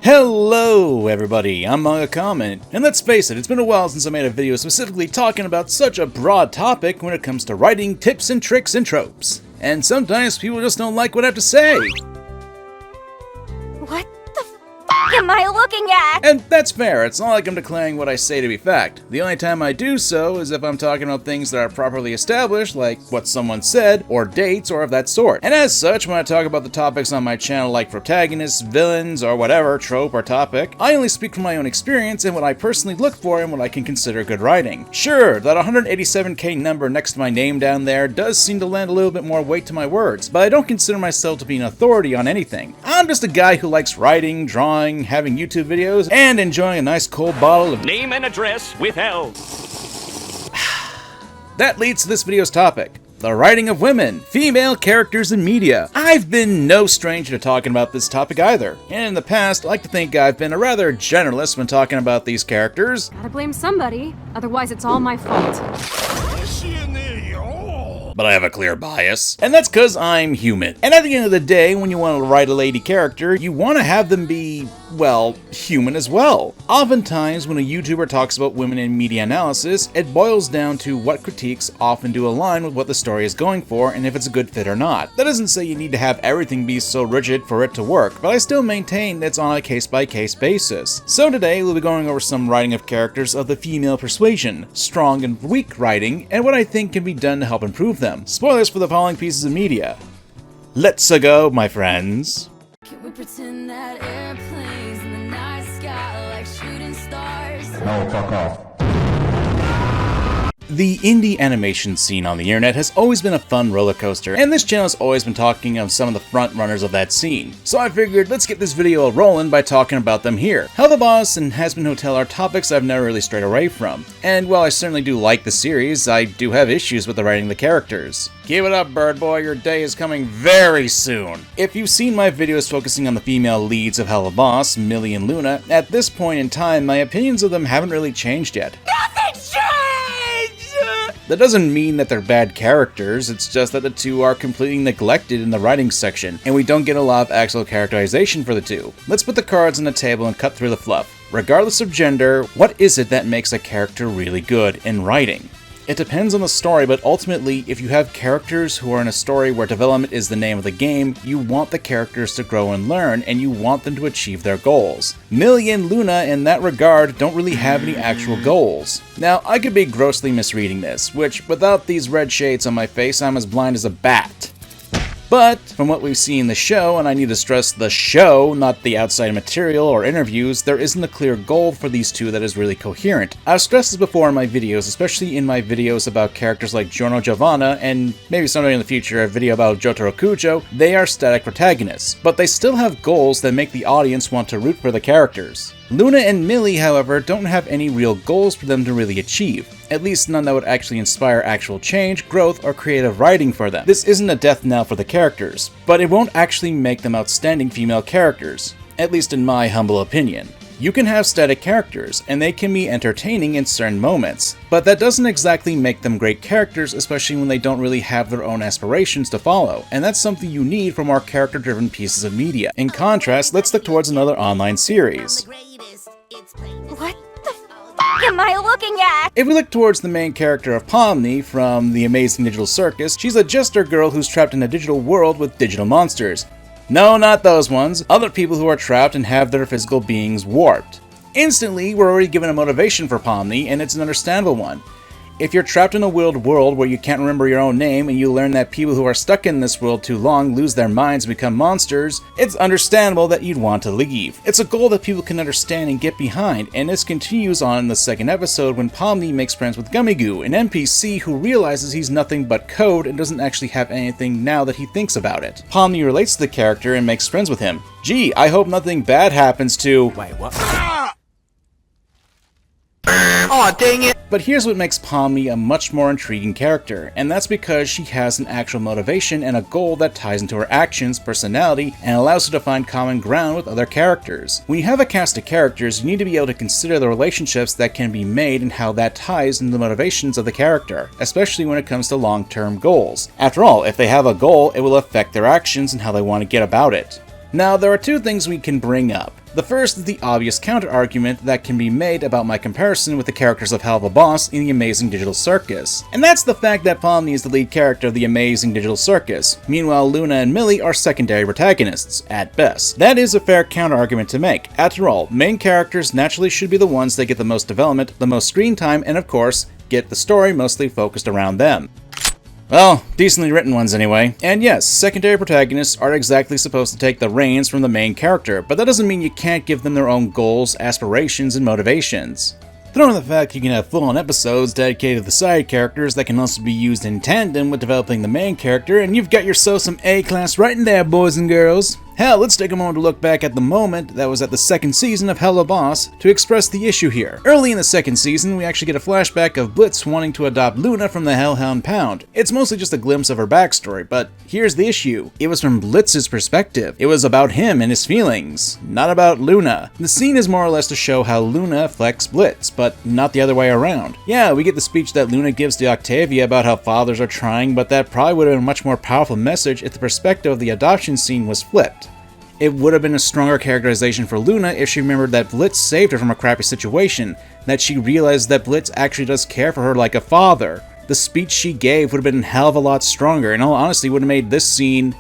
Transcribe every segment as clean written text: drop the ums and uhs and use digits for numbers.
Hello everybody, I'm MangaKamen, and let's face it, it's been a while since I made a video specifically talking about such a broad topic when it comes to writing tips and tricks and tropes. And sometimes people just don't like what I have to say. What the f*** am I looking at? And that's fair, it's not like I'm declaring what I say to be fact. The only time I do so is if I'm talking about things that are properly established, like what someone said, or dates, or of that sort. And as such, when I talk about the topics on my channel like protagonists, villains, or whatever trope or topic, I only speak from my own experience and what I personally look for and what I can consider good writing. Sure, that 187k number next to my name down there does seem to lend a little bit more weight to my words, but I don't consider myself to be an authority on anything. I'm just a guy who likes writing, drawing, having YouTube videos, and enjoying a nice cold bottle of name and address withheld. That leads to this video's topic. The writing of women, female characters in media. I've been no stranger to talking about this topic either, and in the past I like to think I've been a rather generalist when talking about these characters. Gotta blame somebody, otherwise it's all my fault. But I have a clear bias, and that's because I'm human. And at the end of the day, when you want to write a lady character, you want to have them be, well, human as well. Oftentimes, when a YouTuber talks about women in media analysis, it boils down to what critiques often do align with what the story is going for and if it's a good fit or not. That doesn't say you need to have everything be so rigid for it to work, but I still maintain that it's on a case-by-case basis. So today, we'll be going over some writing of characters of the female persuasion, strong and weak writing, and what I think can be done to help improve them. Spoilers for the following pieces of media. Let's go, my friends. Can we pretend that airplanes in the night sky like shooting stars? No, fuck off. The indie animation scene on the internet has always been a fun roller coaster, and this channel has always been talking of some of the front runners of that scene. So I figured let's get this video rolling by talking about them here. Helluva Boss and Hazbin Hotel are topics I've never really strayed away from, and while I certainly do like the series, I do have issues with the writing of the characters. Keep it up, bird boy, your day is coming very soon. If you've seen my videos focusing on the female leads of Helluva Boss, Millie and Luna, at this point in time my opinions of them haven't really changed yet. Nothing's changed! That doesn't mean that they're bad characters, it's just that the two are completely neglected in the writing section, and we don't get a lot of actual characterization for the two. Let's put the cards on the table and cut through the fluff. Regardless of gender, what is it that makes a character really good in writing? It depends on the story, but ultimately, if you have characters who are in a story where development is the name of the game, you want the characters to grow and learn, and you want them to achieve their goals. Millie and Luna, in that regard, don't really have any actual goals. Now, I could be grossly misreading this, which, without these red shades on my face, I'm as blind as a bat. But, from what we've seen in the show, and I need to stress the show, not the outside material or interviews, there isn't a clear goal for these two that is really coherent. I've stressed this before in my videos, especially in my videos about characters like Giorno Giovanna, and maybe someday in the future a video about Jotaro Kujo. They are static protagonists, but they still have goals that make the audience want to root for the characters. Luna and Millie, however, don't have any real goals for them to really achieve. At least none that would actually inspire actual change, growth, or creative writing for them. This isn't a death knell for the characters, but it won't actually make them outstanding female characters, at least in my humble opinion. You can have static characters, and they can be entertaining in certain moments, but that doesn't exactly make them great characters, especially when they don't really have their own aspirations to follow, and that's something you need for more character-driven pieces of media. In contrast, let's look towards another online series. What the f*** am I looking at? If we look towards the main character of Pomni from The Amazing Digital Circus, she's a jester girl who's trapped in a digital world with digital monsters. No, not those ones. Other people who are trapped and have their physical beings warped. Instantly, we're already given a motivation for Pomni, and it's an understandable one. If you're trapped in a weird world where you can't remember your own name and you learn that people who are stuck in this world too long lose their minds and become monsters, it's understandable that you'd want to leave. It's a goal that people can understand and get behind, and this continues on in the second episode when Pomni makes friends with Gummigoo, an NPC who realizes he's nothing but code and doesn't actually have anything now that he thinks about it. Pomni relates to the character and makes friends with him. Gee, I hope nothing bad happens to... Wait, what? Aw, dang it! But here's what makes Pomni a much more intriguing character, and that's because she has an actual motivation and a goal that ties into her actions, personality, and allows her to find common ground with other characters. When you have a cast of characters, you need to be able to consider the relationships that can be made and how that ties into the motivations of the character, especially when it comes to long-term goals. After all, if they have a goal, it will affect their actions and how they want to get about it. Now, there are two things we can bring up. The first is the obvious counter-argument that can be made about my comparison with the characters of Hell of a Boss in The Amazing Digital Circus. And that's the fact that Pomni is the lead character of The Amazing Digital Circus. Meanwhile, Luna and Millie are secondary protagonists, at best. That is a fair counter-argument to make. After all, main characters naturally should be the ones that get the most development, the most screen time, and of course, get the story mostly focused around them. Well, decently written ones anyway. And yes, secondary protagonists are exactly supposed to take the reins from the main character, but that doesn't mean you can't give them their own goals, aspirations, and motivations. Throw in the fact you can have full-on episodes dedicated to the side characters that can also be used in tandem with developing the main character, and you've got yourself some A-class writing there, boys and girls. Hell, let's take a moment to look back at the moment that was at the second season of Hell of a Boss to express the issue here. Early in the second season, we actually get a flashback of Blitz wanting to adopt Luna from the Hellhound Pound. It's mostly just a glimpse of her backstory, but here's the issue. It was from Blitz's perspective. It was about him and his feelings, not about Luna. The scene is more or less to show how Luna affects Blitz, but not the other way around. Yeah, we get the speech that Luna gives to Octavia about how fathers are trying, but that probably would have been a much more powerful message if the perspective of the adoption scene was flipped. It would have been a stronger characterization for Luna if she remembered that Blitz saved her from a crappy situation, that she realized that Blitz actually does care for her like a father. The speech she gave would have been a hell of a lot stronger, and in all honesty would have made this scene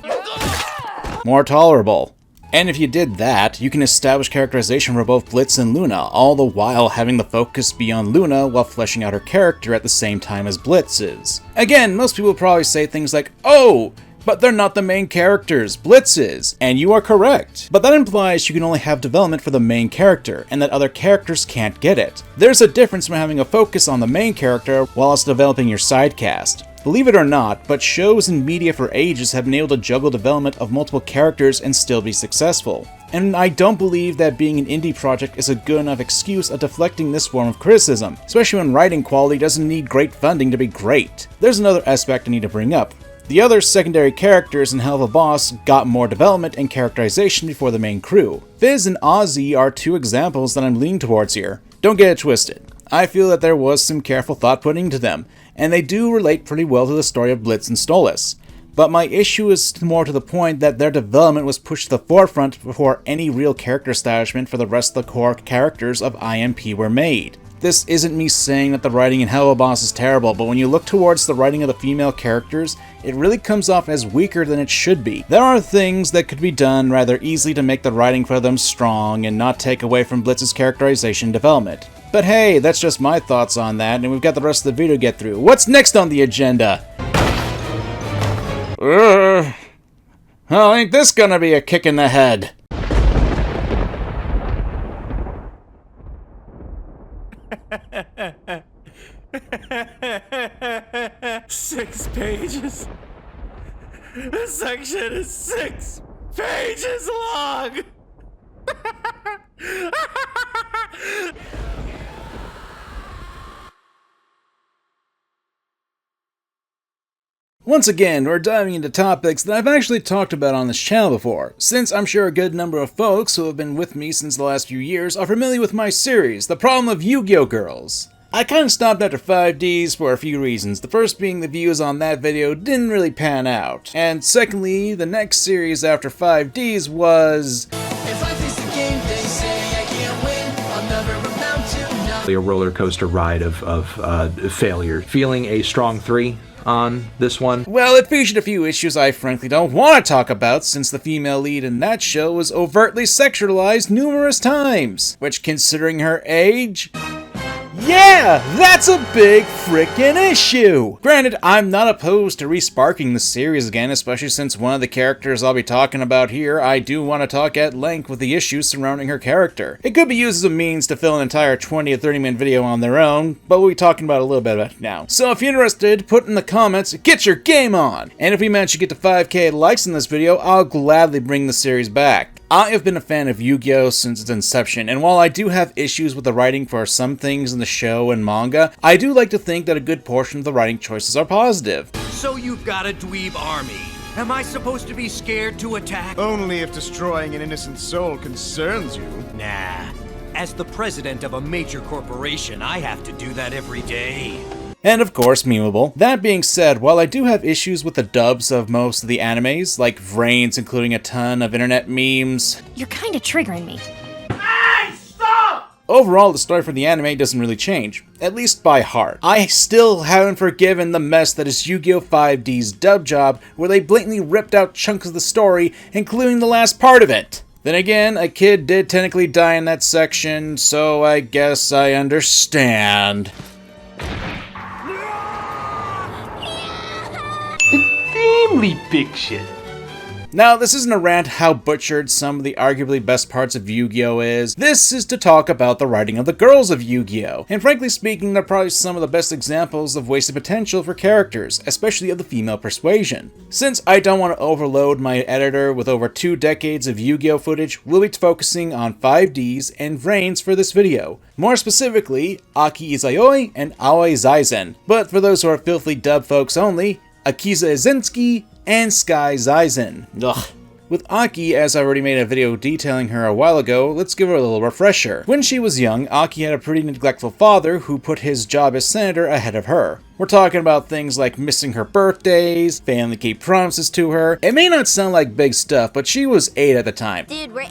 more tolerable. And if you did that, you can establish characterization for both Blitz and Luna, all the while having the focus be on Luna while fleshing out her character at the same time as Blitz is. Again, most people probably say things like, "Oh, but they're not the main characters, Blitz is," and you are correct. But that implies you can only have development for the main character, and that other characters can't get it. There's a difference from having a focus on the main character whilst developing your side cast. Believe it or not, but shows and media for ages have been able to juggle development of multiple characters and still be successful. And I don't believe that being an indie project is a good enough excuse of deflecting this form of criticism, especially when writing quality doesn't need great funding to be great. There's another aspect I need to bring up. The other secondary characters in Hell of a Boss got more development and characterization before the main crew. Fizz and Ozzy are two examples that I'm leaning towards here. Don't get it twisted. I feel that there was some careful thought put into them, and they do relate pretty well to the story of Blitz and Stolas. But my issue is more to the point that their development was pushed to the forefront before any real character establishment for the rest of the core characters of IMP were made. This isn't me saying that the writing in Hell of a Boss is terrible, but when you look towards the writing of the female characters, it really comes off as weaker than it should be. There are things that could be done rather easily to make the writing for them strong and not take away from Blitz's characterization development. But hey, that's just my thoughts on that, and we've got the rest of the video to get through. What's next on the agenda? Oh, ain't this gonna be a kick in the head? 6 pages. The section is 6 pages long. Once again, we're diving into topics that I've actually talked about on this channel before, since I'm sure a good number of folks who have been with me since the last few years are familiar with my series, The Problem of Yu-Gi-Oh! Girls. I kinda stopped after 5Ds for a few reasons, the first being the views on that video didn't really pan out, and secondly, the next series after 5Ds was... A roller coaster ride of failure. Feeling a strong 3 on this one. Well, it featured a few issues I frankly don't want to talk about, since the female lead in that show was overtly sexualized numerous times, which, considering her age... yeah, that's a big frickin' issue! Granted, I'm not opposed to resparking the series again, especially since one of the characters I'll be talking about here, I do want to talk at length with the issues surrounding her character. It could be used as a means to fill an entire 20 or 30 minute video on their own, but we'll be talking about a little bit about it now. So if you're interested, put in the comments, get your game on! And if we manage to get to 5k likes in this video, I'll gladly bring the series back. I have been a fan of Yu-Gi-Oh! Since its inception, and while I do have issues with the writing for some things in the show and manga, I do like to think that a good portion of the writing choices are positive. So you've got a dweeb army. Am I supposed to be scared to attack? Only if destroying an innocent soul concerns you. Nah. As the president of a major corporation, I have to do that every day. And of course, memeable. That being said, while I do have issues with the dubs of most of the animes, like Vrains including a ton of internet memes... You're kinda triggering me. Overall, the story for the anime doesn't really change, at least by heart. I still haven't forgiven the mess that is Yu-Gi-Oh! 5D's dub job, where they blatantly ripped out chunks of the story, including the last part of it. Then again, a kid did technically die in that section, so I guess I understand. Extremely big shit. Now, this isn't a rant how butchered some of the arguably best parts of Yu-Gi-Oh! Is. This is to talk about the writing of the girls of Yu-Gi-Oh! And frankly speaking, they're probably some of the best examples of wasted potential for characters, especially of the female persuasion. Since I don't want to overload my editor with over 2 decades of Yu-Gi-Oh! Footage, we'll be focusing on 5Ds and Vrains for this video. More specifically, Aki Izayoi and Aoi Zaizen. But for those who are filthy dub folks only, Akiza Izinski and Sky Zaizen. Ugh. With Aki, as I already made a video detailing her a while ago, let's give her a little refresher. When she was young, Aki had a pretty neglectful father who put his job as senator ahead of her. We're talking about things like missing her birthdays, failing to keep promises to her. It may not sound like big stuff, but she was 8 at the time. Dude, we're 8.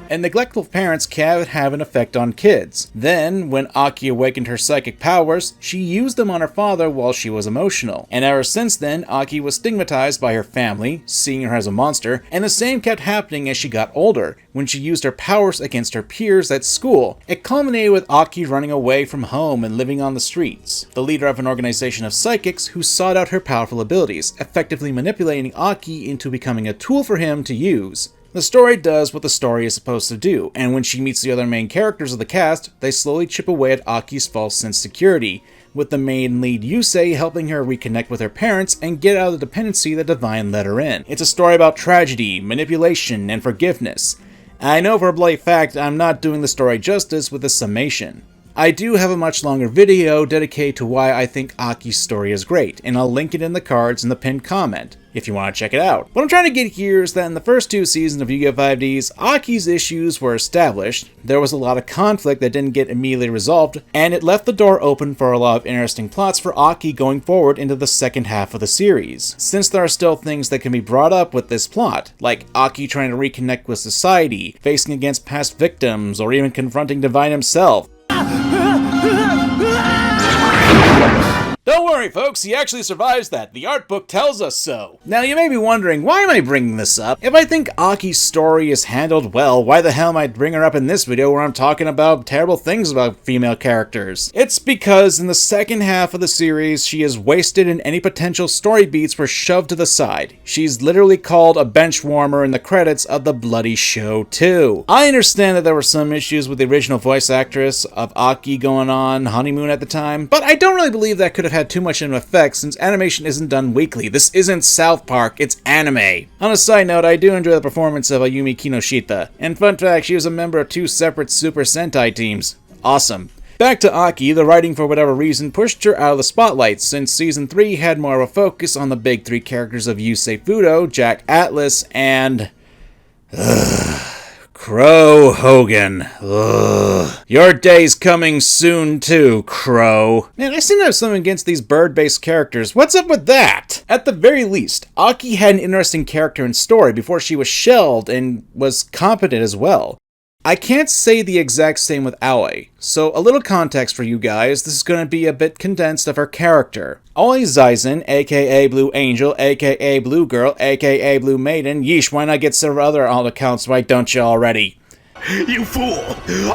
And neglectful parents can have an effect on kids. Then, when Aki awakened her psychic powers, she used them on her father while she was emotional. And ever since then, Aki was stigmatized by her family, seeing her as a monster, and the same kept happening as she got older, when she used her powers against her peers at school. It culminated with Aki running away from home and living on the streets. The leader of an organization of psychics who sought out her powerful abilities, effectively manipulating Aki into becoming a tool for him to use. The story does what the story is supposed to do, and when she meets the other main characters of the cast, they slowly chip away at Aki's false sense of security, with the main lead Yusei helping her reconnect with her parents and get out of the dependency that Divine let her in. It's a story about tragedy, manipulation, and forgiveness. I know for a bloody fact I'm not doing the story justice with this summation. I do have a much longer video dedicated to why I think Aki's story is great, and I'll link it in the cards in the pinned comment, if you want to check it out. What I'm trying to get here is that in the first 2 seasons of Yu-Gi-Oh! 5Ds, Aki's issues were established, there was a lot of conflict that didn't get immediately resolved, and it left the door open for a lot of interesting plots for Aki going forward into the second half of the series. Since there are still things that can be brought up with this plot, like Aki trying to reconnect with society, facing against past victims, or even confronting Divine himself. Don't worry folks, he actually survives that. The art book tells us so. Now you may be wondering, why am I bringing this up? If I think Aki's story is handled well, why the hell am I bringing her up in this video where I'm talking about terrible things about female characters? It's because in the second half of the series, she is wasted and any potential story beats were shoved to the side. She's literally called a bench warmer in the credits of the bloody show too. I understand that there were some issues with the original voice actress of Aki going on honeymoon at the time, but I don't really believe that could have had too much of an effect since animation isn't done weekly. This isn't South Park, it's anime. On a side note, I do enjoy the performance of Ayumi Kinoshita. And fun fact, she was a member of 2 separate Super Sentai teams. Awesome. Back to Aki, the writing for whatever reason pushed her out of the spotlight since Season 3 had more of a focus on the big 3 characters of Yusei Fudo, Jack Atlas, and... Crow Hogan. Ugh. Your day's coming soon too, Crow. Man, I seem to have something against these bird-based characters. What's up with that? At the very least, Aki had an interesting character and story before she was shelved and was competent as well. I can't say the exact same with Aoi, so a little context for you guys, this is going to be a bit condensed of her character. Aoi Zaizen, aka Blue Angel, aka Blue Girl, aka Blue Maiden, yeesh, why not get several other alt accounts, why don't you already? You fool!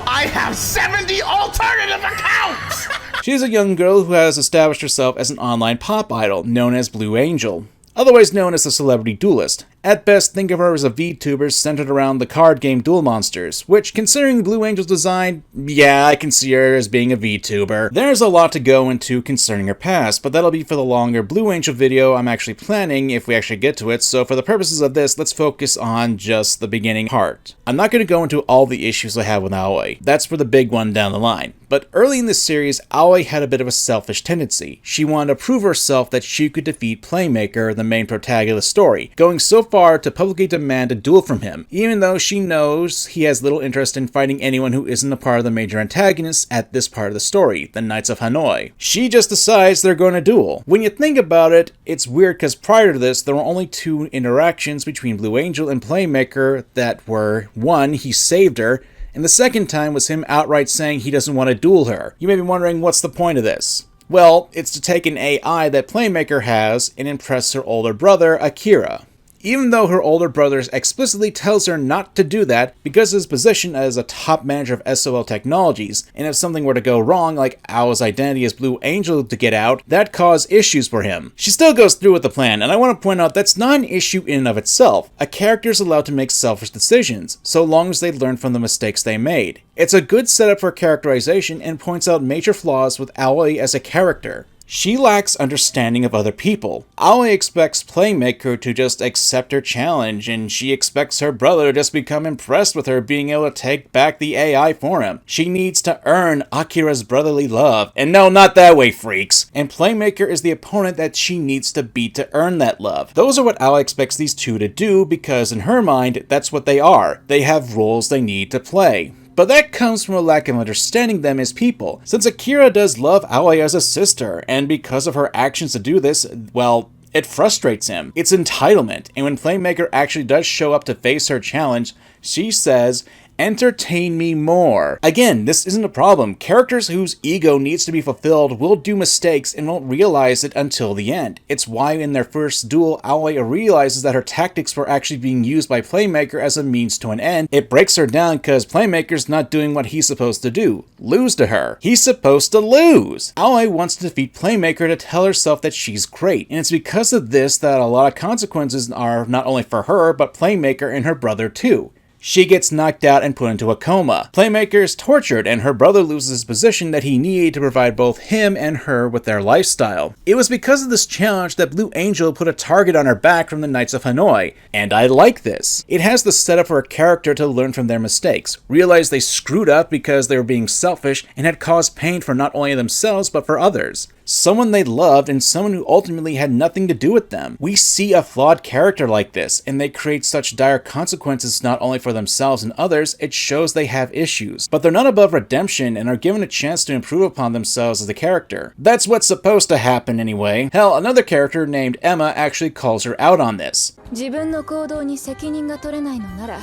I have 70 alternative accounts! She's a young girl who has established herself as an online pop idol, known as Blue Angel. Otherwise known as a celebrity duelist. At best, think of her as a VTuber centered around the card game Duel Monsters, which, considering Blue Angel's design, yeah, I can see her as being a VTuber. There's a lot to go into concerning her past, but that'll be for the longer Blue Angel video I'm actually planning if we actually get to it, so for the purposes of this, let's focus on just the beginning part. I'm not going to go into all the issues I have with Aoi. That's for the big one down the line. But early in this series, Aoi had a bit of a selfish tendency. She wanted to prove herself that she could defeat Playmaker, the main protagonist of the story, going so far to publicly demand a duel from him, even though she knows he has little interest in fighting anyone who isn't a part of the major antagonists at this part of the story, the Knights of Hanoi. She just decides they're going to duel. When you think about it, it's weird because prior to this, there were only 2 interactions between Blue Angel and Playmaker that were, 1, he saved her, and the second time was him outright saying he doesn't want to duel her. You may be wondering, what's the point of this? Well, it's to take an AI that Playmaker has and impress her older brother, Akira. Even though her older brother explicitly tells her not to do that because of his position as a top manager of SOL Technologies, and if something were to go wrong, like Ao's identity as Blue Angel to get out, that caused issues for him. She still goes through with the plan, and I want to point out that's not an issue in and of itself. A character is allowed to make selfish decisions, so long as they learn from the mistakes they made. It's a good setup for characterization and points out major flaws with Aoi as a character. She lacks understanding of other people. Aoi expects Playmaker to just accept her challenge, and she expects her brother to just become impressed with her being able to take back the AI for him. She needs to earn Akira's brotherly love. And no, not that way, freaks. And Playmaker is the opponent that she needs to beat to earn that love. Those are what Aoi expects these two to do, because in her mind, that's what they are. They have roles they need to play. But that comes from a lack of understanding them as people, since Akira does love Aoi as a sister, and because of her actions to do this, well, it frustrates him. It's entitlement, and when Playmaker actually does show up to face her challenge, she says, "Entertain me more." Again, this isn't a problem. Characters whose ego needs to be fulfilled will do mistakes and won't realize it until the end. It's why in their first duel, Aoi realizes that her tactics were actually being used by Playmaker as a means to an end. It breaks her down because Playmaker's not doing what he's supposed to do. Lose to her. He's supposed to lose. Aoi wants to defeat Playmaker to tell herself that she's great, and it's because of this that a lot of consequences are not only for her, but Playmaker and her brother too. She gets knocked out and put into a coma. Playmaker is tortured, and her brother loses his position that he needed to provide both him and her with their lifestyle. It was because of this challenge that Blue Angel put a target on her back from the Knights of Hanoi, and I like this. It has the setup for a character to learn from their mistakes, realize they screwed up because they were being selfish and had caused pain for not only themselves but for others. Someone they loved and someone who ultimately had nothing to do with them. We see a flawed character like this, and they create such dire consequences not only for themselves and others, it shows they have issues. But they're not above redemption and are given a chance to improve upon themselves as a character. That's what's supposed to happen anyway. Hell, another character named Emma actually calls her out on this. 自分の行動に責任が取れないのなら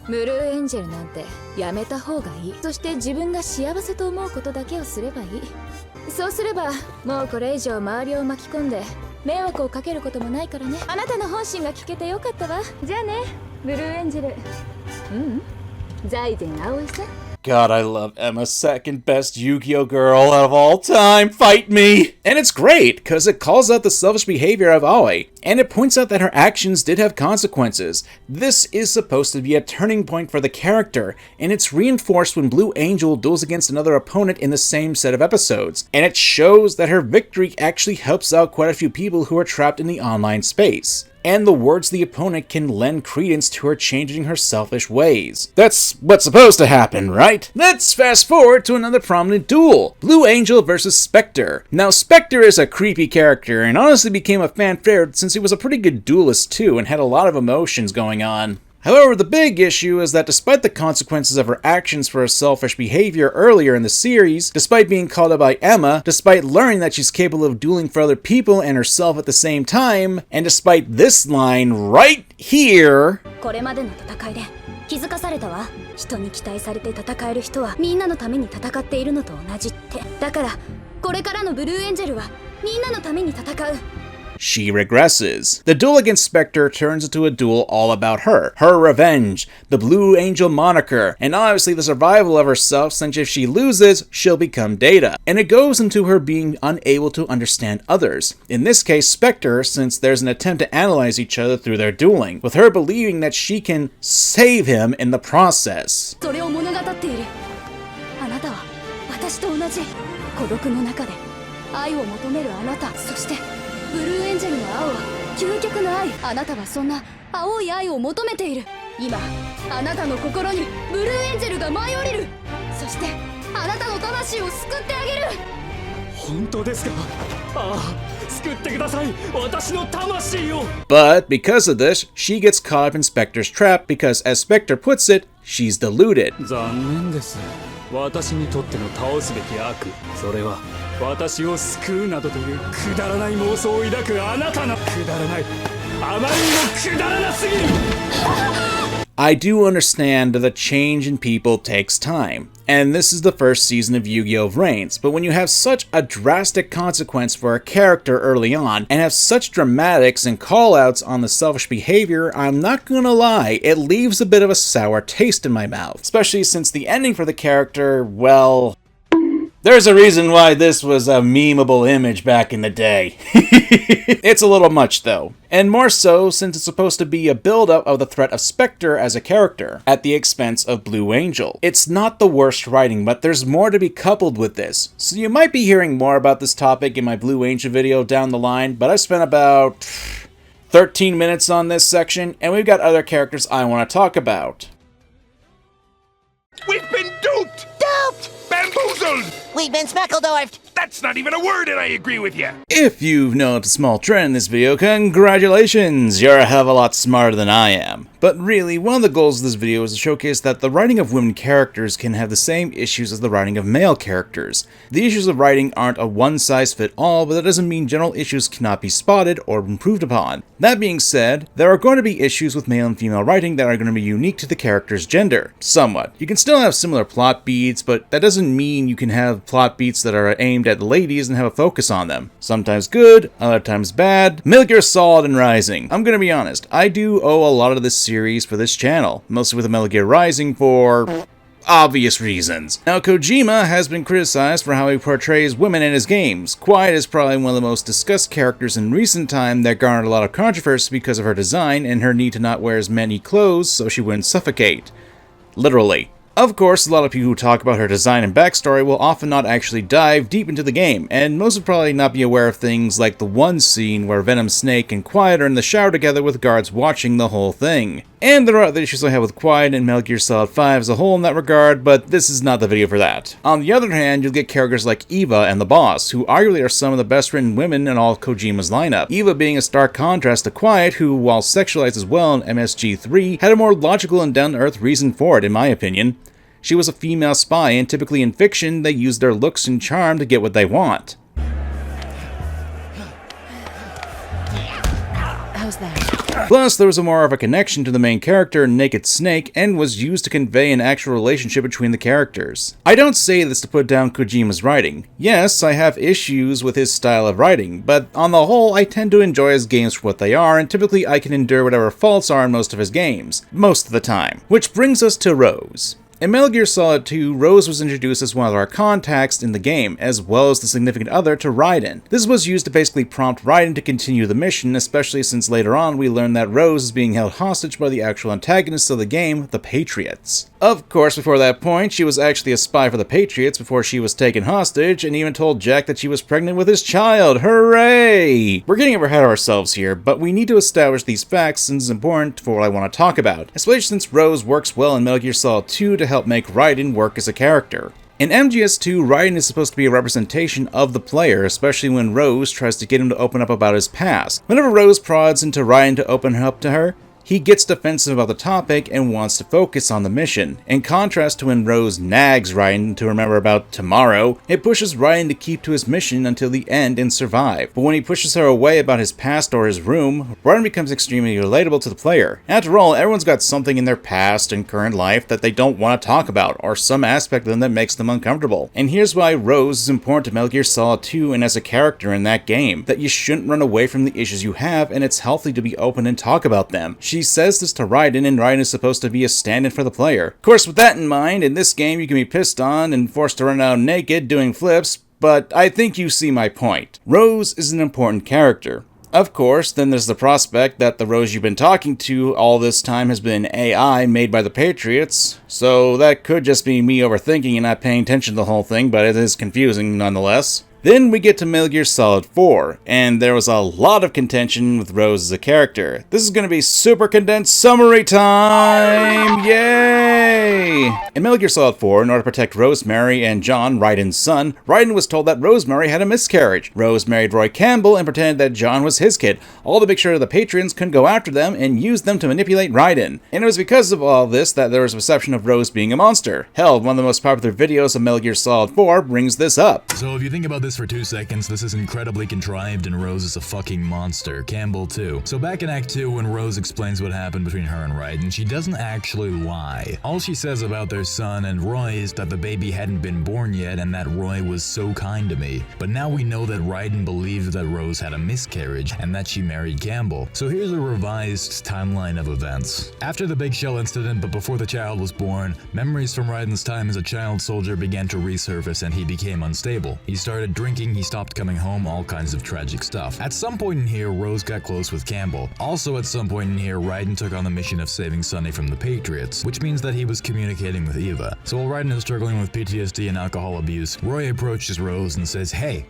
ブルーエンジェルなんてやめた方がいい。そして自分が幸せと思うことだけをすればいい。そうすればもうこれ以上周りを巻き込んで迷惑をかけることもないからね。あなたの本心が聞けてよかったわ。じゃあね、ブルーエンジェル。財前葵さん。 God, I love Emma, second best Yu-Gi-Oh girl of all time. Fight me! And it's great, because it calls out the selfish behavior of Aoi, and it points out that her actions did have consequences. This is supposed to be a turning point for the character, and it's reinforced when Blue Angel duels against another opponent in the same set of episodes. And it shows that her victory actually helps out quite a few people who are trapped in the online space. And the words of the opponent can lend credence to her changing her selfish ways. That's what's supposed to happen, right? Let's fast forward to another prominent duel. Blue Angel versus Spectre. Now, Spectre is a creepy character and honestly became a fan favorite since he was a pretty good duelist too and had a lot of emotions going on. However, the big issue is that despite the consequences of her actions for her selfish behavior earlier in the series, despite being called out by Emma, despite learning that she's capable of dueling for other people and herself at the same time, and despite this line right here... これまでの戦いで気づかされたわ。人に期待されて戦える人はみんなのために戦っているのと同じって。だからこれからのブルーエンジェルはみんなのために戦う。 She regresses. The duel against Spectre turns into a duel all about her, her revenge, the Blue Angel moniker, and obviously the survival of herself since if she loses, she'll become Data. And it goes into her being unable to understand others. In this case, Spectre, since there's an attempt to analyze each other through their dueling, with her believing that she can save him in the process. それを物語っている。あなたは私と同じ孤独の中で愛を求めるあなた。そして ブルーエンジェルの青は究極の愛。あなたはそんな青い愛を求めている。今あなたの心にブルーエンジェルが舞い降りる。そしてあなたの魂を救ってあげる。本当ですか？ああ、救ってください。私の魂を。 But because of this, she gets caught up in Spectre's trap because, as Spectre puts it, she's deluded. 残念です。私にとっての倒すべき悪、それは私を救うなどというくだらない妄想を抱くあなたのくだらない、あまりにもくだらなすぎる。I do understand that the change in people takes time, and this is the first season of Yu-Gi-Oh! Reigns, but when you have such a drastic consequence for a character early on, and have such dramatics and callouts on the selfish behavior, I'm not gonna lie, it leaves a bit of a sour taste in my mouth. Especially since the ending for the character, well... there's a reason why this was a memeable image back in the day. It's a little much though. And more so since it's supposed to be a build-up of the threat of Spectre as a character, at the expense of Blue Angel. It's not the worst writing, but there's more to be coupled with this. So you might be hearing more about this topic in my Blue Angel video down the line, but I spent about 13 minutes on this section, and we've got other characters I want to talk about. We've been duped! Duped! Bamboozled! We've been speckledorfed! That's not even a word, and I agree with you. If you've noticed a small trend in this video, congratulations! You're a hell of a lot smarter than I am. But really, one of the goals of this video is to showcase that the writing of women characters can have the same issues as the writing of male characters. The issues of writing aren't a one-size-fit-all, but that doesn't mean general issues cannot be spotted or improved upon. That being said, there are going to be issues with male and female writing that are going to be unique to the character's gender. Somewhat. You can still have similar plot beats, but that doesn't mean you can have plot beats that are aimed at ladies and have a focus on them. Sometimes good, other times bad. Metal Gear Solid and Rising. I'm gonna be honest, I do owe a lot of this series for this channel, mostly with Metal Gear Rising for obvious reasons. Now, Kojima has been criticized for how he portrays women in his games. Quiet is probably one of the most discussed characters in recent time that garnered a lot of controversy because of her design and her need to not wear as many clothes so she wouldn't suffocate. Literally. Of course, a lot of people who talk about her design and backstory will often not actually dive deep into the game, and most will probably not be aware of things like the one scene where Venom, Snake, and Quiet are in the shower together with guards watching the whole thing. And there are other issues I have with Quiet and Metal Gear Solid 5 as a whole in that regard, but this is not the video for that. On the other hand, you'll get characters like Eva and the Boss, who arguably are some of the best written women in all of Kojima's lineup. Eva being a stark contrast to Quiet, who, while sexualized as well in MSG3, had a more logical and down-to-earth reason for it, in my opinion. She was a female spy, and typically in fiction, they use their looks and charm to get what they want. How's that? Plus, there was more of a connection to the main character, Naked Snake, and was used to convey an actual relationship between the characters. I don't say this to put down Kojima's writing. Yes, I have issues with his style of writing, but on the whole, I tend to enjoy his games for what they are, and typically I can endure whatever faults are in most of his games. Most of the time. Which brings us to Rose. In Metal Gear Solid 2, Rose was introduced as one of our contacts in the game, as well as the significant other to Raiden. This was used to basically prompt Raiden to continue the mission, especially since later on we learned that Rose is being held hostage by the actual antagonists of the game, the Patriots. Of course, before that point, she was actually a spy for the Patriots before she was taken hostage, and even told Jack that she was pregnant with his child. Hooray! We're getting ahead of ourselves here, but we need to establish these facts since it's important for what I want to talk about, especially since Rose works well in Metal Gear Solid 2 to help make Raiden work as a character. In MGS2, Raiden is supposed to be a representation of the player, especially when Rose tries to get him to open up about his past. Whenever Rose prods into Raiden to open up to her, he gets defensive about the topic and wants to focus on the mission. In contrast to when Rose nags Raiden to remember about tomorrow, it pushes Raiden to keep to his mission until the end and survive. But when he pushes her away about his past or his room, Raiden becomes extremely relatable to the player. After all, everyone's got something in their past and current life that they don't want to talk about, or some aspect of them that makes them uncomfortable. And here's why Rose is important to Metal Gear Solid 2 and as a character in that game, that you shouldn't run away from the issues you have, and it's healthy to be open and talk about them. She says this to Raiden, and Raiden is supposed to be a stand-in for the player. Of course, with that in mind, in this game you can be pissed on and forced to run out naked doing flips, but I think you see my point. Rose is an important character. Of course, then there's the prospect that the Rose you've been talking to all this time has been AI made by the Patriots, so that could just be me overthinking and not paying attention to the whole thing, but it is confusing nonetheless. Then we get to Metal Gear Solid 4, and there was a lot of contention with Rose as a character. This is going to be super condensed summary time! Yay! Yay! In Metal Gear Solid 4, in order to protect Rosemary and John, Raiden's son, Raiden was told that Rosemary had a miscarriage. Rose married Roy Campbell and pretended that John was his kid, all to make sure the patrons couldn't go after them and use them to manipulate Raiden. And it was because of all this that there was a perception of Rose being a monster. Hell, one of the most popular videos of Metal Gear Solid 4 brings this up. So if you think about this for 2 seconds, this is incredibly contrived and Rose is a fucking monster. Campbell too. So back in Act 2, when Rose explains what happened between her and Raiden, she doesn't actually lie. All she says about their son and Roy is that the baby hadn't been born yet and that Roy was so kind to me. But now we know that Raiden believed that Rose had a miscarriage and that she married Campbell. So here's a revised timeline of events. After the Big Shell incident, but before the child was born, memories from Raiden's time as a child soldier began to resurface and he became unstable. He started drinking, he stopped coming home, all kinds of tragic stuff. At some point in here, Rose got close with Campbell. Also at some point in here, Raiden took on the mission of saving Sonny from the Patriots, which means that he was communicating with Eva. So while Raiden is struggling with PTSD and alcohol abuse, Roy approaches Rose and says, "Hey,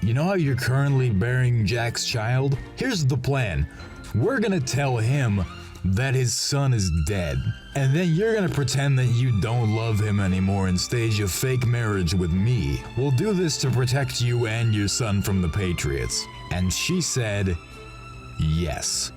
you know how you're currently bearing Jack's child? Here's the plan. We're gonna tell him that his son is dead. And then you're gonna pretend that you don't love him anymore and stage a fake marriage with me. We'll do this to protect you and your son from the Patriots." And she said, yes.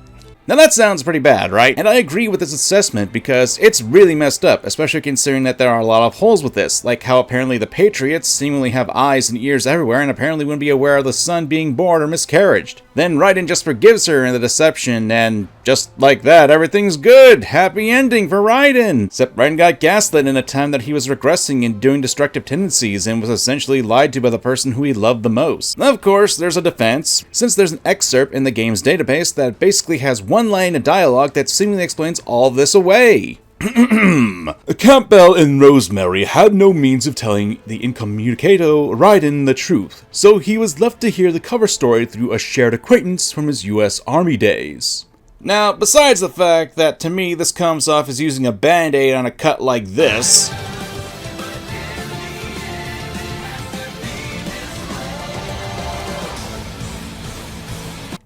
Now that sounds pretty bad, right? And I agree with this assessment because it's really messed up, especially considering that there are a lot of holes with this, like how apparently the Patriots seemingly have eyes and ears everywhere and apparently wouldn't be aware of the son being born or miscarriaged. Then Raiden just forgives her in the deception, and just like that, everything's good! Happy ending for Raiden! Except Raiden got gaslit in a time that he was regressing and doing destructive tendencies and was essentially lied to by the person who he loved the most. Of course, there's a defense, since there's an excerpt in the game's database that basically has one line of dialogue that seemingly explains all this away. Campbell and Rosemary had no means of telling the incommunicado Raiden the truth, so he was left to hear the cover story through a shared acquaintance from his US Army days. Now, besides the fact that to me this comes off as using a band-aid on a cut like this,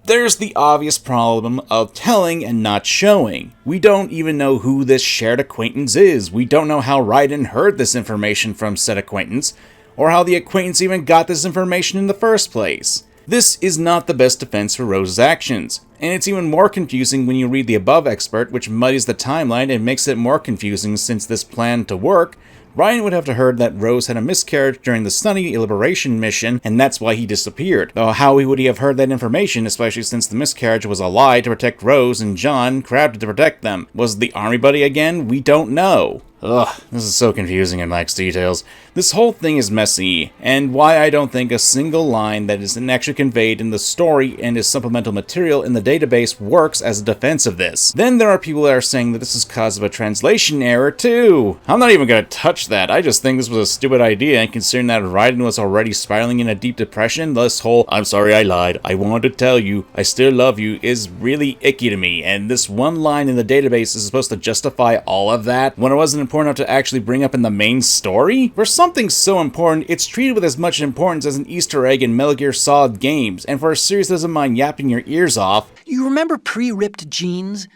there's the obvious problem of telling and not showing. We don't even know who this shared acquaintance is. We don't know how Raiden heard this information from said acquaintance, or how the acquaintance even got this information in the first place. This is not the best defense for Rose's actions, and it's even more confusing when you read the above expert, which muddies the timeline and makes it more confusing since this plan to work, Raiden would have to heard that Rose had a miscarriage during the Sonny Liberation mission, and that's why he disappeared. Though how would he have heard that information, especially since the miscarriage was a lie to protect Rose and John grabbed to protect them? Was it the army buddy again? We don't know. Ugh, this is so confusing and lacks details. This whole thing is messy, and why I don't think a single line that is actually conveyed in the story and is supplemental material in the database works as a defense of this. Then there are people that are saying that this is cause of a translation error too. I'm not even gonna touch that. I just think this was a stupid idea, and considering that Raiden was already spiraling in a deep depression, this whole "I'm sorry I lied, I wanted to tell you, I still love you" is really icky to me, and this one line in the database is supposed to justify all of that when it wasn't important enough to actually bring up in the main story? For something so important, it's treated with as much importance as an Easter egg in Metal Gear Solid games, and for a series that doesn't mind yapping your ears off. You remember pre-ripped jeans?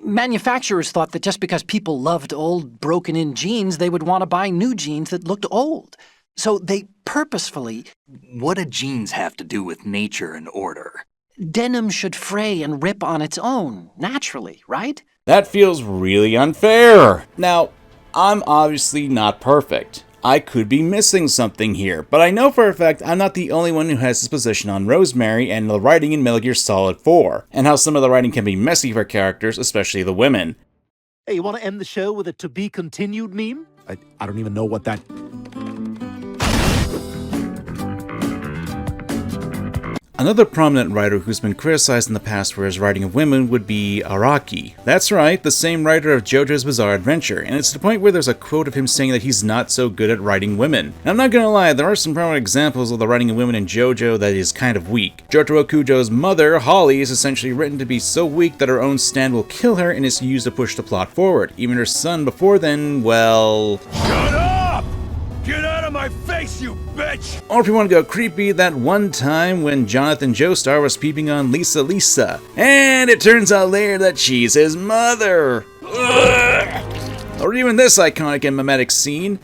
Manufacturers thought that just because people loved old, broken-in jeans, they would want to buy new jeans that looked old. So they purposefully... What do jeans have to do with nature and order? Denim should fray and rip on its own, naturally, right? That feels really unfair. Now, I'm obviously not perfect. I could be missing something here, but I know for a fact I'm not the only one who has this position on Rosemary and the writing in Metal Gear Solid 4, and how some of the writing can be messy for characters, especially the women. Hey, you want to end the show with a to be continued meme? I don't even know what that... Another prominent writer who's been criticized in the past for his writing of women would be Araki. That's right, the same writer of JoJo's Bizarre Adventure, and it's to the point where there's a quote of him saying that he's not so good at writing women. And I'm not gonna lie, there are some prominent examples of the writing of women in JoJo that is kind of weak. Jotaro Kujo's mother, Holly, is essentially written to be so weak that her own stand will kill her and is used to push the plot forward. Even her son before then, well... Shut up! Get out of my face, you bitch! Or if you want to go creepy, that one time when Jonathan Joestar was peeping on Lisa, and it turns out later that she's his mother. Ugh. Or or even this iconic and mimetic scene,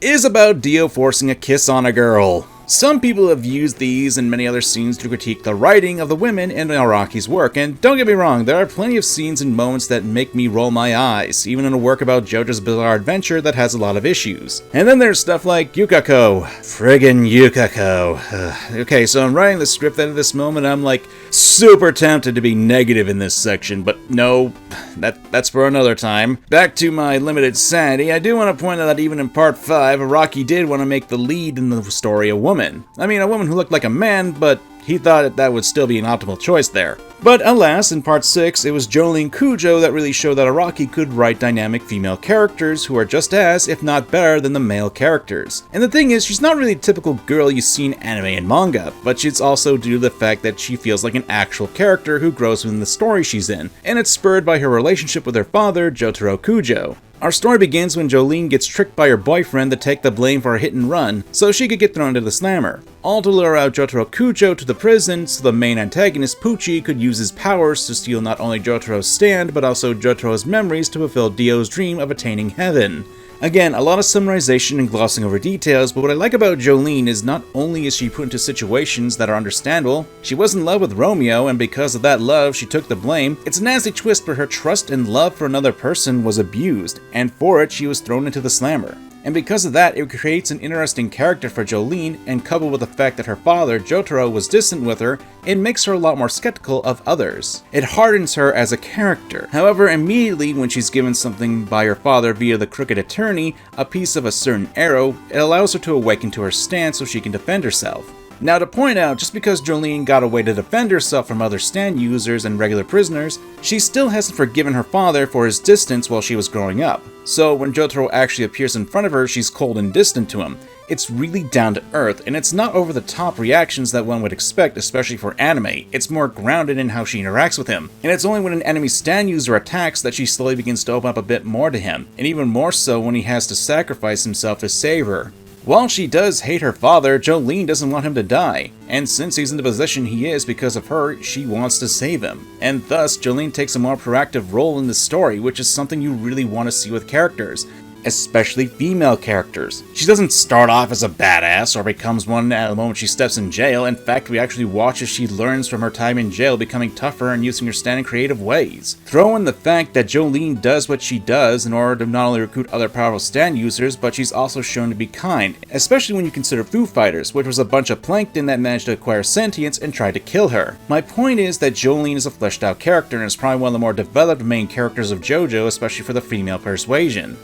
is about Dio forcing a kiss on a girl. Some people have used these and many other scenes to critique the writing of the women in Araki's work, and don't get me wrong, there are plenty of scenes and moments that make me roll my eyes, even in a work about JoJo's Bizarre Adventure that has a lot of issues. And then there's stuff like Yukako. Friggin' Yukako. Okay, so I'm writing the script at this moment, I'm like super tempted to be negative in this section, but no, that's for another time. Back to my limited sanity, I do want to point out that even in part 5, Araki did want to make the lead in the story a woman. I mean, a woman who looked like a man, but he thought that would still be an optimal choice there. But alas, in part 6, it was Jolene Yugioh that really showed that Araki could write dynamic female characters who are just as, if not better, than the male characters. And the thing is, she's not really a typical girl you see in anime and manga, but she's also due to the fact that she feels like an actual character who grows within the story she's in, and it's spurred by her relationship with her father, Jotaro Yugioh. Our story begins when Jolene gets tricked by her boyfriend to take the blame for a hit and run, so she could get thrown into the slammer. All to lure out Jotaro Yugioh to the prison so the main antagonist, Pucci, could use his powers to steal not only Jotaro's stand, but also Jotaro's memories to fulfill Dio's dream of attaining heaven. Again, a lot of summarization and glossing over details, but what I like about Jolene is not only is she put into situations that are understandable, she was in love with Romeo, and because of that love, she took the blame. It's a nasty twist where her trust and love for another person was abused, and for it, she was thrown into the slammer. And because of that, it creates an interesting character for Jolene, and coupled with the fact that her father, Jotaro, was distant with her, it makes her a lot more skeptical of others. It hardens her as a character. However, immediately when she's given something by her father via the Crooked Attorney, a piece of a certain arrow, it allows her to awaken to her stance so she can defend herself. Now to point out, just because Jolene got a way to defend herself from other stand users and regular prisoners, she still hasn't forgiven her father for his distance while she was growing up. So when Jotaro actually appears in front of her, she's cold and distant to him. It's really down to earth, and it's not over the top reactions that one would expect, especially for anime. It's more grounded in how she interacts with him. And it's only when an enemy stand user attacks that she slowly begins to open up a bit more to him, and even more so when he has to sacrifice himself to save her. While she does hate her father, Jolene doesn't want him to die, and since he's in the position he is because of her, she wants to save him. And thus, Jolene takes a more proactive role in the story, which is something you really want to see with characters, especially female characters. She doesn't start off as a badass or becomes one at the moment she steps in jail. In fact, we actually watch as she learns from her time in jail, becoming tougher and using her stand in creative ways. Throw in the fact that Jolene does what she does in order to not only recruit other powerful stand users, but she's also shown to be kind, especially when you consider Foo Fighters, which was a bunch of plankton that managed to acquire sentience and tried to kill her. My point is that Jolene is a fleshed out character and is probably one of the more developed main characters of JoJo, especially for the female persuasion.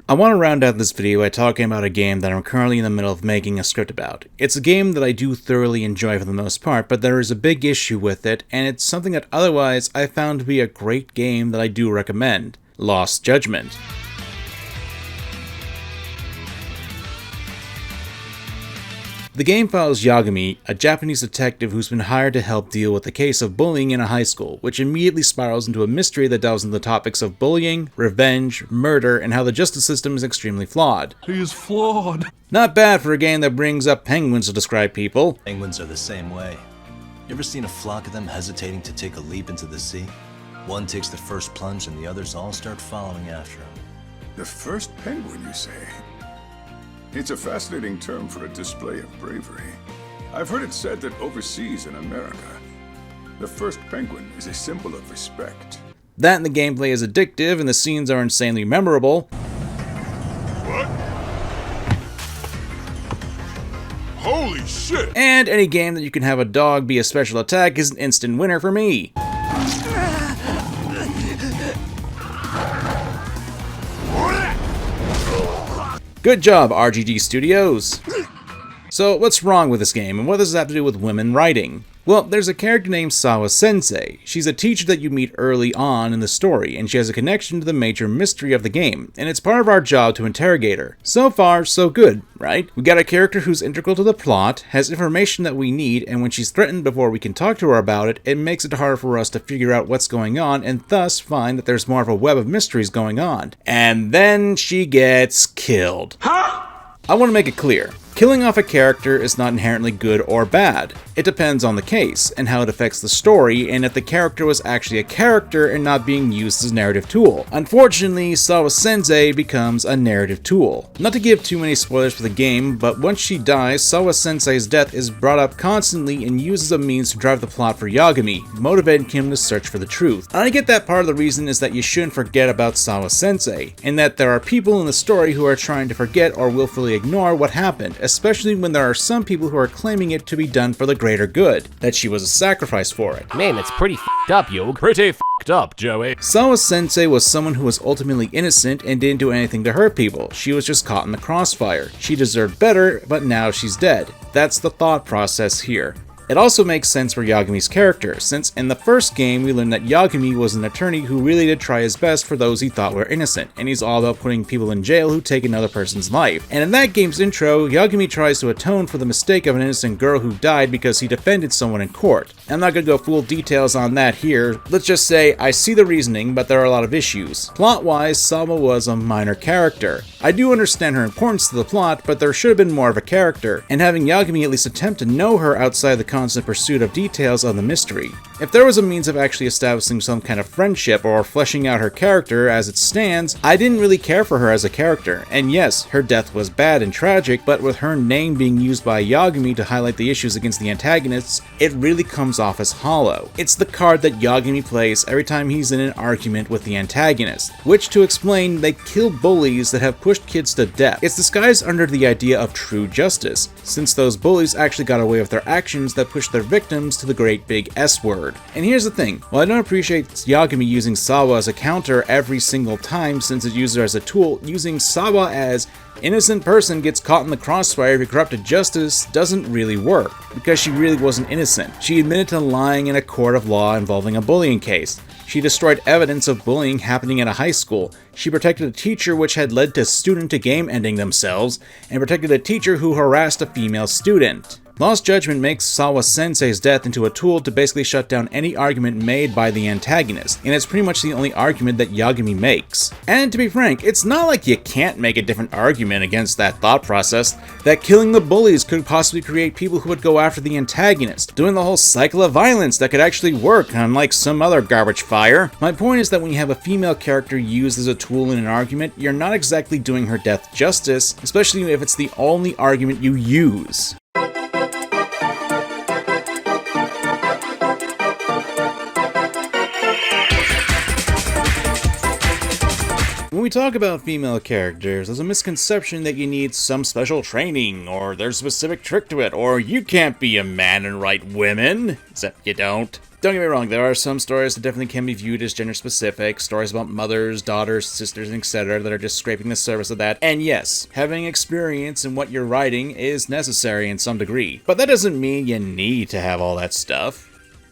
I want to round out this video by talking about a game that I'm currently in the middle of making a script about. It's a game that I do thoroughly enjoy for the most part, but there is a big issue with it, and it's something that otherwise I found to be a great game that I do recommend. Lost Judgment. The game follows Yagami, a Japanese detective who's been hired to help deal with a case of bullying in a high school, which immediately spirals into a mystery that delves into the topics of bullying, revenge, murder, and how the justice system is extremely flawed. He is flawed. Not bad for a game that brings up penguins to describe people. Penguins are the same way. You ever seen a flock of them hesitating to take a leap into the sea? One takes the first plunge and the others all start following after him. The first penguin, you say? It's a fascinating term for a display of bravery. I've heard it said that overseas in America, the first penguin is a symbol of respect. That and the gameplay is addictive and the scenes are insanely memorable. What? Holy shit! And any game that you can have a dog be a special attack is an instant winner for me. Good job, RGG Studios! So, what's wrong with this game, and what does it have to do with women writing? Well, there's a character named Sawa Sensei. She's a teacher that you meet early on in the story, and she has a connection to the major mystery of the game, and it's part of our job to interrogate her. So far, so good, right? We got a character who's integral to the plot, has information that we need, and when she's threatened before we can talk to her about it, it makes it harder for us to figure out what's going on, and thus find that there's more of a web of mysteries going on. And then she gets killed. Huh? I want to make it clear. Killing off a character is not inherently good or bad. It depends on the case, and how it affects the story, and if the character was actually a character and not being used as a narrative tool. Unfortunately, Sawa-sensei becomes a narrative tool. Not to give too many spoilers for the game, but once she dies, Sawa-sensei's death is brought up constantly and used as a means to drive the plot for Yagami, motivating him to search for the truth. And I get that part of the reason is that you shouldn't forget about Sawa-sensei, and that there are people in the story who are trying to forget or willfully ignore what happened, especially when there are some people who are claiming it to be done for the greater good, that she was a sacrifice for it. Man, that's pretty f***ed up, Yug. Pretty f***ed up, Joey. Sawa-sensei was someone who was ultimately innocent and didn't do anything to hurt people. She was just caught in the crossfire. She deserved better, but now she's dead. That's the thought process here. It also makes sense for Yagami's character, since in the first game we learned that Yagami was an attorney who really did try his best for those he thought were innocent, and he's all about putting people in jail who take another person's life. And in that game's intro, Yagami tries to atone for the mistake of an innocent girl who died because he defended someone in court. I'm not gonna go full details on that here, let's just say I see the reasoning, but there are a lot of issues. Plot-wise, Sama was a minor character. I do understand her importance to the plot, but there should have been more of a character, and having Yagami at least attempt to know her outside the constant pursuit of details of the mystery. If there was a means of actually establishing some kind of friendship or fleshing out her character as it stands, I didn't really care for her as a character, and yes, her death was bad and tragic, but with her name being used by Yagami to highlight the issues against the antagonists, it really comes off as hollow. It's the card that Yagami plays every time he's in an argument with the antagonist, which to explain, they kill bullies that have pushed kids to death. It's disguised under the idea of true justice, since those bullies actually got away with their actions that pushed their victims to the great big S word. And here's the thing, while I don't appreciate Yagami using Sawa as a counter every single time since it uses her as a tool, using Sawa as innocent person gets caught in the crossfire of corrupted justice doesn't really work, because she really wasn't innocent. She admitted to lying in a court of law involving a bullying case. She destroyed evidence of bullying happening at a high school. She protected a teacher which had led to student to game ending themselves, and protected a teacher who harassed a female student. Lost Judgment makes Sawa-sensei's death into a tool to basically shut down any argument made by the antagonist, and it's pretty much the only argument that Yagami makes. And to be frank, it's not like you can't make a different argument against that thought process, that killing the bullies could possibly create people who would go after the antagonist, doing the whole cycle of violence that could actually work, unlike some other garbage fire. My point is that when you have a female character used as a tool in an argument, you're not exactly doing her death justice, especially if it's the only argument you use. When we talk about female characters, there's a misconception that you need some special training, or there's a specific trick to it, or you can't be a man and write women, except you don't. Don't get me wrong, there are some stories that definitely can be viewed as gender specific, stories about mothers, daughters, sisters, etc. that are just scraping the surface of that, and yes, having experience in what you're writing is necessary in some degree, but that doesn't mean you need to have all that stuff.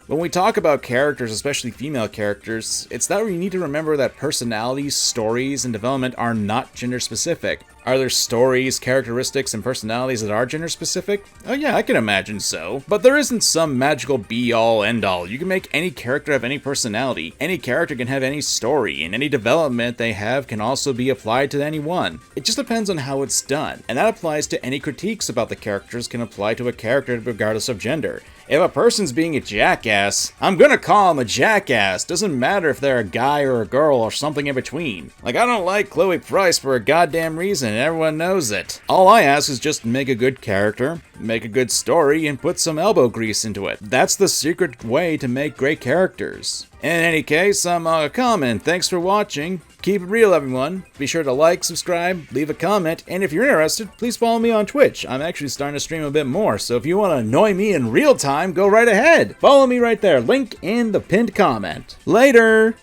When we talk about characters, especially female characters, it's that we need to remember that personalities, stories, and development are not gender specific. Are there stories, characteristics, and personalities that are gender specific? Oh yeah, I can imagine so. But there isn't some magical be-all, end-all. You can make any character have any personality. Any character can have any story, and any development they have can also be applied to anyone. It just depends on how it's done, and that applies to any critiques about the characters can apply to a character regardless of gender. If a person's being a jackass, I'm gonna call him a jackass. Doesn't matter if they're a guy or a girl or something in between. Like, I don't like Chloe Price for a goddamn reason, and everyone knows it. All I ask is just make a good character, make a good story, and put some elbow grease into it. That's the secret way to make great characters. In any case, I'm MangaKamen. Thanks for watching. Keep it real, everyone. Be sure to like, subscribe, leave a comment, and if you're interested, please follow me on Twitch. I'm actually starting to stream a bit more, so if you want to annoy me in real time, go right ahead. Follow me right there. Link in the pinned comment. Later!